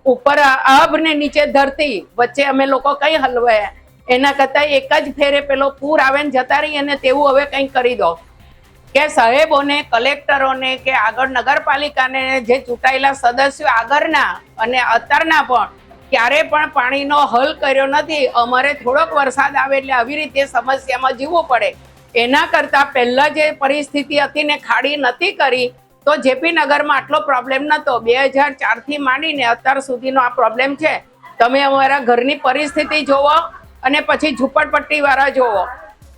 ઉપર આભ ને નીચે ધરતી વચ્ચે અમે લોકો કઈ હલવાયા? એના કરતા એક જ ફેરે પેલો પૂર આવે ને જતા રહીએ ને તેવું હવે કંઈ કરી દો કે સાહેબોને, કલેક્ટરોને કે આગળ નગરપાલિકાને જે ચૂંટાયેલા સદસ્યો આગળના અને અત્યારના પણ ક્યારે પણ પાણીનો હલ કર્યો નથી. અમારે થોડોક વરસાદ આવે એટલે આવી રીતે સમસ્યામાં જીવવું પડે. એના કરતા પહેલા જે પરિસ્થિતિ હતી ને ખાડી નથી કરી તો જેપી નગરમાં આટલો પ્રોબ્લેમ નતો. 2004 થી માંડીને અત્યાર સુધીનો આ પ્રોબ્લેમ છે. તમે અમારા ઘરની પરિસ્થિતિ જોવો અને પછી ઝૂંપડપટ્ટી વાળા જોવો,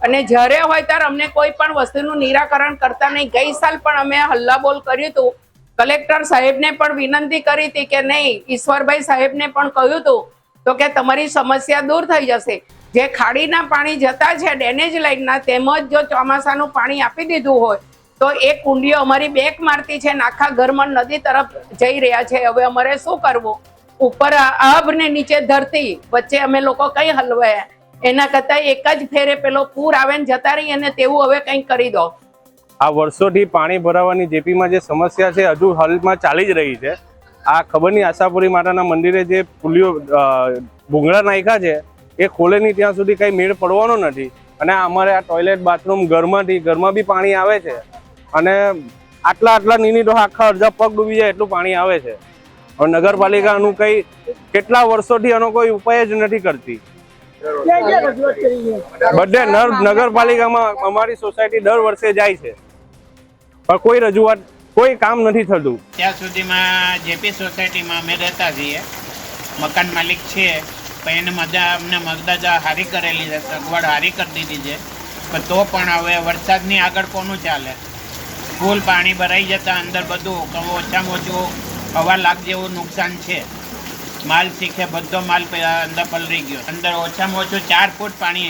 અને જ્યારે હોય ત્યારે અમને કોઈ પણ વસ્તુનું નિરાકરણ કરતા નહીં. ગઈ સાલ પણ અમે હલ્લાબોલ કર્યું હતું, કલેક્ટર સાહેબને પણ વિનંતી કરી હતી કે નહીં, ઈશ્વરભાઈ સાહેબને પણ કહ્યું હતું તો કે તમારી સમસ્યા દૂર થઈ જશે. જે ખાડીના પાણી જતા છે ડેનેજ લાઈનના, તેમજ જો ચોમાસાનું પાણી આપી દીધું હોય તો એ કુંડીઓ અમારી બેક મારતી છે, આખા ઘરમાં નદી તરફ જઈ રહ્યા છે. હવે અમારે શું કરવું? ઉપર આભ ને નીચે ધરતી વચ્ચે અમે લોકો કઈ હલવાયા? એના કરતા એક જ ફેરે પેલો પૂર આવે ને જતા રહીએ ને તેવું હવે કંઈ કરી દો. આ વર્ષોથી પાણી ભરાવાની જેપીમાં જે સમસ્યા છે હજુ હાલમાં ચાલી જ રહી છે. આ ખબર નહીં આશાપુરી માતાના મંદિરે જે પુલીઓ ભૂંગળા નાખ્યા છે એ ખોલે નહીં ત્યાં સુધી કંઈ મેળ પડવાનો નથી. અને અમારે આ ટોયલેટ બાથરૂમ ઘરમાં બી પાણી આવે છે, અને આટલા નીની તો આખા અડધા પગ ડૂબી જાય એટલું પાણી આવે છે. હવે નગરપાલિકાનું કંઈ કેટલા વર્ષોથી આનો કોઈ ઉપાય જ નથી કરતી. બધે નગરપાલિકામાં અમારી સોસાયટી દર વર્ષે જાય છે પણ કોઈ રજૂઆત, કોઈ કામ નથી થતું. ત્યાં સુધીમાં જેપી સોસાયટીમાં અમે રહેતા છીએ, મકાન માલિક છે, પણ એને અમને મદદ હારી કરેલી છે, સગવડ હારી કરી દીધી છે. પણ તો પણ હવે વરસાદની આગળ કોનું ચાલે? ફૂલ પાણી ભરાઈ જતા અંદર બધું ઓછામાં ઓછું 1.5 લાખ જેવું નુકસાન છે. માલ શીખે બધો માલ અંદર પલરી ગયો. અંદર ઓછામાં ઓછું 4 ફૂટ પાણી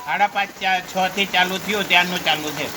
5.5 6 થી ચાલુ થયું ત્યારનું ચાલુ છે.